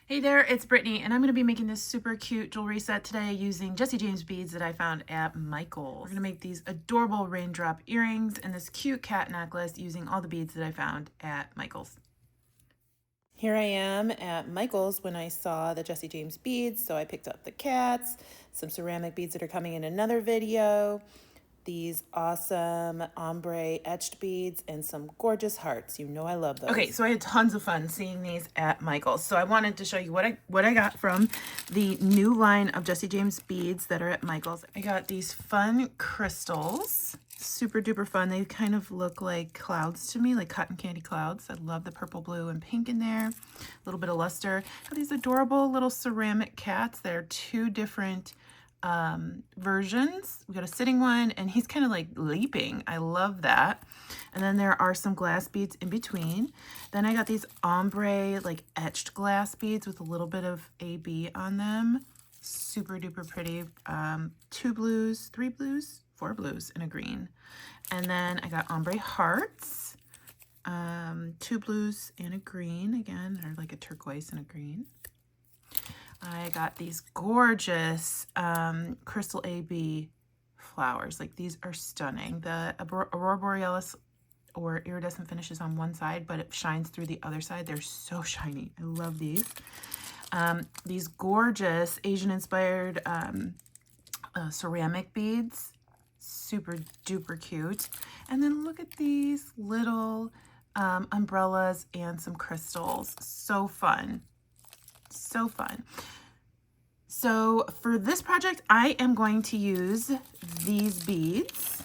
Hey there, it's Brittany, and I'm going to be making this super cute jewelry set today using Jesse James beads that I found at Michael's. We're going to make these adorable raindrop earrings and this cute cat necklace using all the beads that I found at Michael's. Here I am at Michael's when I saw the Jesse James beads, so I picked up the cats, some ceramic beads that are coming in another video, these awesome ombre etched beads, and some gorgeous hearts. You know I love those. Okay, so I had tons of fun seeing these at Michael's. So I wanted to show you what I got from the new line of Jesse James beads that are at Michael's. I got these fun crystals. Super duper fun. They kind of look like clouds to me, like cotton candy clouds. I love the purple, blue, and pink in there. A little bit of luster. Got these adorable little ceramic cats. They're two different versions. We got a sitting one, and he's kind of like leaping. I love that. And then there are some glass beads in between. Then I got these ombre like etched glass beads with a little bit of AB on them. Super duper pretty. 2 blues, 3 blues, 4 blues, and a green. And then I got ombre hearts. 2 blues and a green. Again, they're like a turquoise and a green. I got these gorgeous crystal AB flowers. Like, these are stunning. The Aurora Borealis or iridescent finishes on one side, but it shines through the other side. They're so shiny. I love these. These gorgeous Asian-inspired ceramic beads. Super duper cute. And then look at these little umbrellas and some crystals. So fun. So fun. So for this project, I am going to use these beads,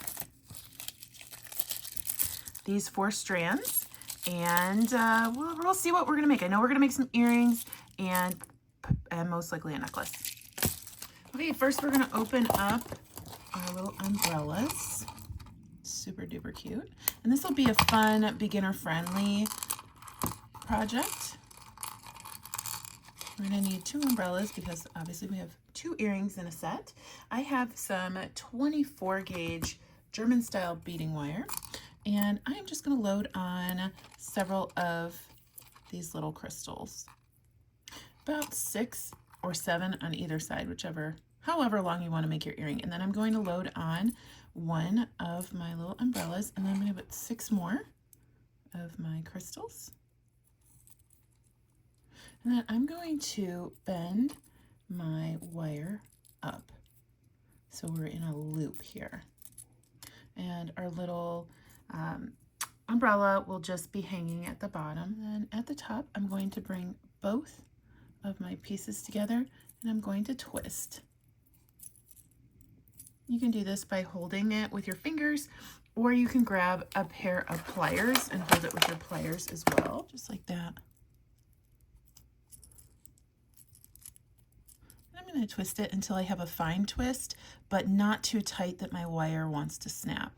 these 4 strands, and we'll see what we're going to make. I know we're going to make some earrings and most likely a necklace. Okay, first we're going to open up our little umbrellas. Super duper cute. And this will be a fun, beginner-friendly project. We're going to need 2 umbrellas because obviously we have 2 earrings in a set. I have some 24 gauge German style beading wire, and I'm just going to load on several of these little crystals. About 6 or 7 on either side, however long you want to make your earring. And then I'm going to load on one of my little umbrellas, and then I'm going to put 6 more of my crystals. And then I'm going to bend my wire up so we're in a loop here. And our little umbrella will just be hanging at the bottom. And at the top, I'm going to bring both of my pieces together, and I'm going to twist. You can do this by holding it with your fingers, or you can grab a pair of pliers and hold it with your pliers as well, just like that. I'm going to twist it until I have a fine twist, but not too tight that my wire wants to snap.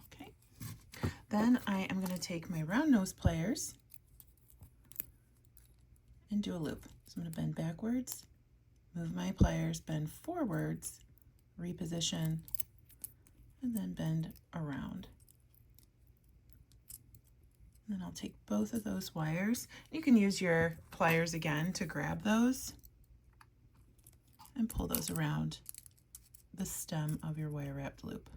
Okay. Then I am going to take my round nose pliers and do a loop. So I'm going to bend backwards, move my pliers, bend forwards, reposition, and then bend around. And then I'll take both of those wires. You can use your pliers again to grab those and pull those around the stem of your wire wrapped loop.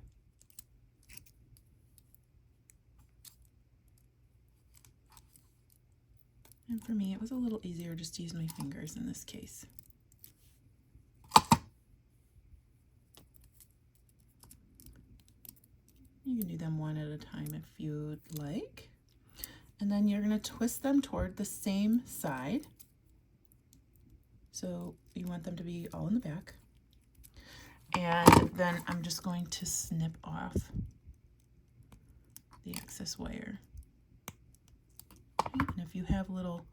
And for me, it was a little easier just to use my fingers in this case. You can do them one at a time if you'd like. And then you're going to twist them toward the same side. So you want them to be all in the back. And then I'm just going to snip off the excess wire. Okay. And if you have little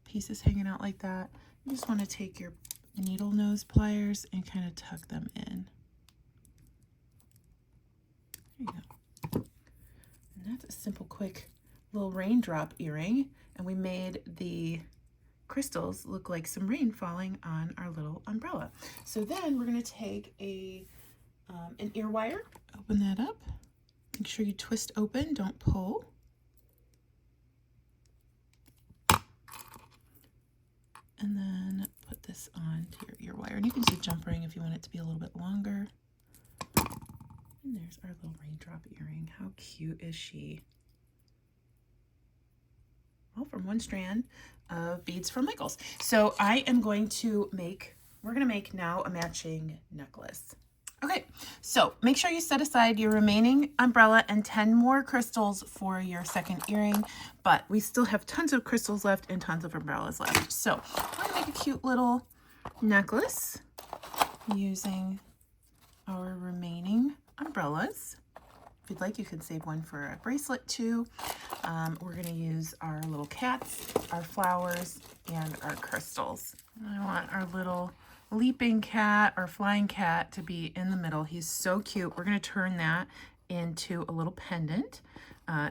pieces hanging out like that, you just want to take your needle nose pliers and kind of tuck them in. There you go. And that's a simple, quick little raindrop earring, and we made the crystals look like some rain falling on our little umbrella. So then we're going to take an ear wire, open that up, make sure you twist open, don't pull. And then put this on to your ear wire. And you can do jump ring if you want it to be a little bit longer. And there's our little raindrop earring. How cute is she? All from one strand of beads from Michaels. So I am going to make, we're gonna make now a matching necklace. Okay, so make sure you set aside your remaining umbrella and 10 more crystals for your second earring, but we still have tons of crystals left and tons of umbrellas left. So we're gonna make a cute little necklace using our remaining umbrellas. If you'd like, you could save one for a bracelet too. We're gonna use our little cats, our flowers, and our crystals. I want our little leaping cat or flying cat to be in the middle. He's so cute. We're gonna turn that into a little pendant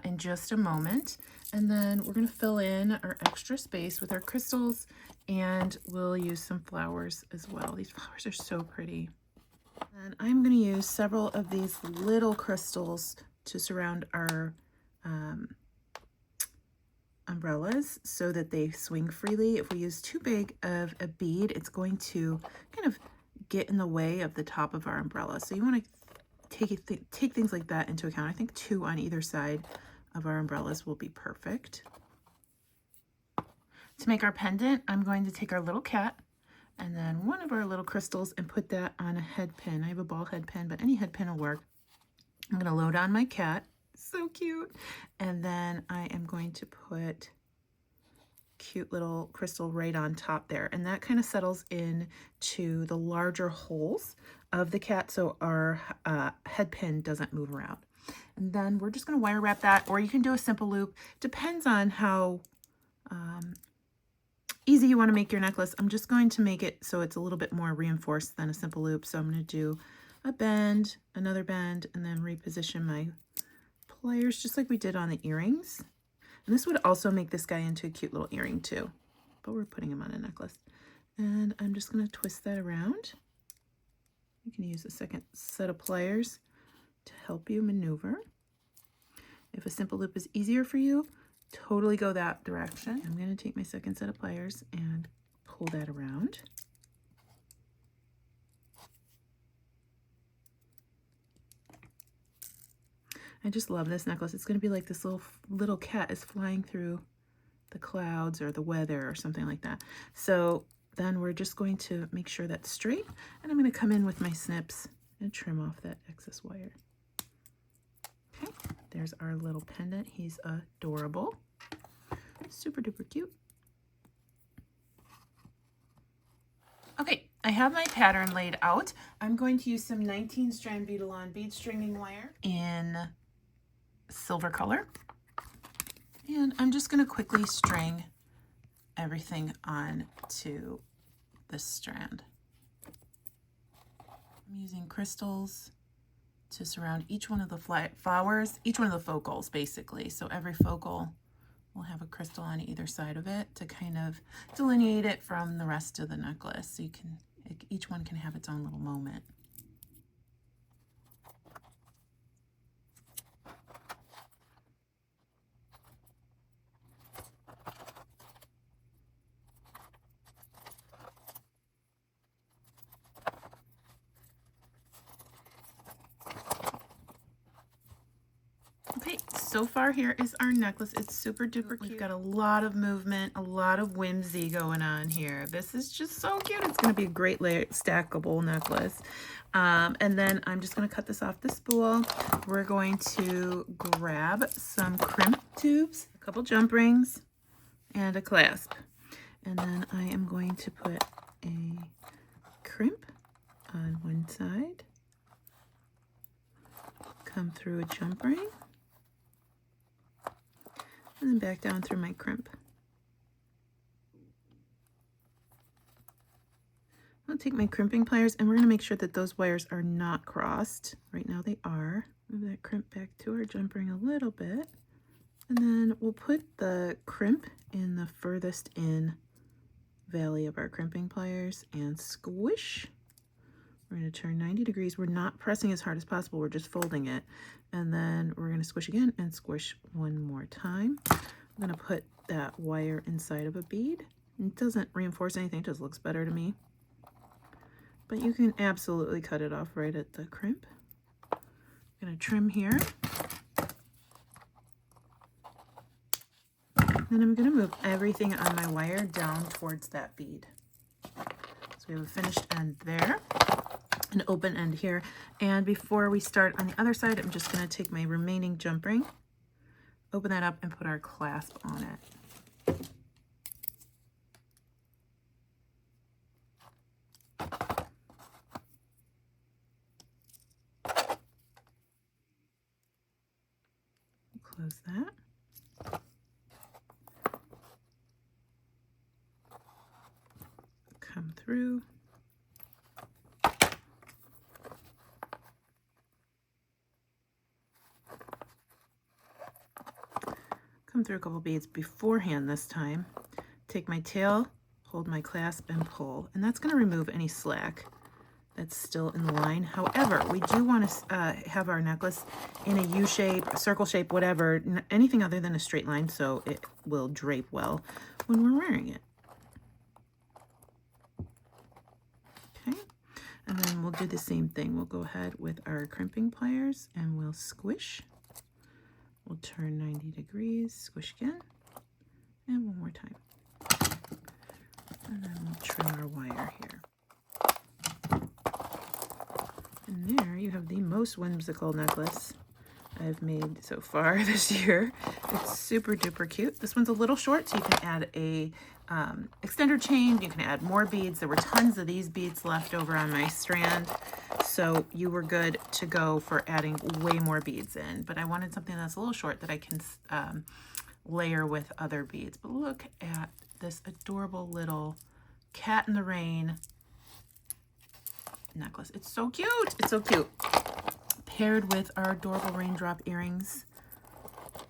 in just a moment. And then we're gonna fill in our extra space with our crystals, and we'll use some flowers as well. These flowers are so pretty. And I'm gonna use several of these little crystals to surround our umbrellas so that they swing freely. If we use too big of a bead, it's going to kind of get in the way of the top of our umbrella. So you want to take things like that into account. I think 2 on either side of our umbrellas will be perfect. To make our pendant, I'm going to take our little cat and then one of our little crystals and put that on a head pin. I have a ball head pin, but any head pin will work. I'm going to load on my cat. So cute. And then I am going to put cute little crystal right on top there, and that kind of settles in to the larger holes of the cat so our head pin doesn't move around. And then we're just going to wire wrap that, or you can do a simple loop. Depends on how easy you want to make your necklace. I'm just going to make it so it's a little bit more reinforced than a simple loop. So I'm going to do a bend, another bend, and then reposition my pliers just like we did on the earrings. And this would also make this guy into a cute little earring too, but we're putting him on a necklace. And I'm just going to twist that around. You can use a second set of pliers to help you maneuver. If a simple loop is easier for you, totally go that direction. I'm going to take my second set of pliers and pull that around. I just love this necklace. It's going to be like this little cat is flying through the clouds or the weather or something like that. So then we're just going to make sure that's straight, and I'm going to come in with my snips and trim off that excess wire. Okay, there's our little pendant. He's adorable. Super duper cute. Okay, I have my pattern laid out. I'm going to use some 19 strand bead-along bead stringing wire in silver color, and I'm just going to quickly string everything on to this strand. I'm using crystals to surround each one of the flowers, each one of the focals basically. So every focal will have a crystal on either side of it to kind of delineate it from the rest of the necklace. So you can, each one can have its own little moment. Okay, so far here is our necklace. It's super duper cute. We've got a lot of movement, a lot of whimsy going on here. This is just so cute. It's going to be a great stackable necklace. And then I'm just going to cut this off the spool. We're going to grab some crimp tubes, a couple jump rings, and a clasp. And then I am going to put a crimp on one side, come through a jump ring, and then back down through my crimp. I'll take my crimping pliers, and we're going to make sure that those wires are not crossed. Right now they are. Move that crimp back to our jump ring a little bit, and then we'll put the crimp in the furthest in valley of our crimping pliers and squish. We're going to turn 90 degrees. We're not pressing as hard as possible. We're just folding it. And then we're going to squish again and squish one more time. I'm going to put that wire inside of a bead It doesn't reinforce anything, it just looks better to me. But you can absolutely cut it off right at the crimp. I'm gonna trim here. Then I'm gonna move everything on my wire down towards that bead. So we have a finished end there, an open end here. And before we start on the other side, I'm just gonna take my remaining jump ring, open that up, and put our clasp on it. Close that. Come through. Come through a couple beads beforehand this time. Take my tail, hold my clasp, and pull. And that's going to remove any slack that's still in the line. However, we do want to have our necklace in a U shape, a circle shape, whatever, anything other than a straight line, so it will drape well when we're wearing it. Okay, and then we'll do the same thing. We'll go ahead with our crimping pliers and we'll squish. We'll turn 90 degrees, squish again, and one more time. And then we'll trim our wire here. And there you have the most whimsical necklace I've made so far this year. It's super duper cute. This one's a little short, so you can add a extender chain. You can add more beads. There were tons of these beads left over on my strand, so you were good to go for adding way more beads in. But I wanted something that's a little short that I can layer with other beads. But look at this adorable little cat in the rain necklace. It's so cute. It's so cute. Paired with our adorable raindrop earrings.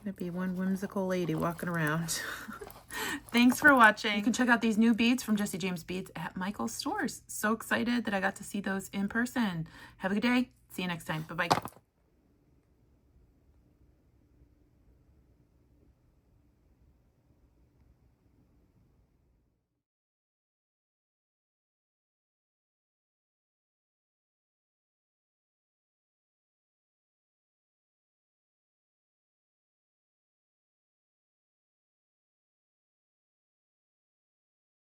Gonna be one whimsical lady walking around. Thanks for watching. You can check out these new beads from Jesse James Beads at Michael's stores. So excited that I got to see those in person. Have a good day. See you next time. Bye-bye.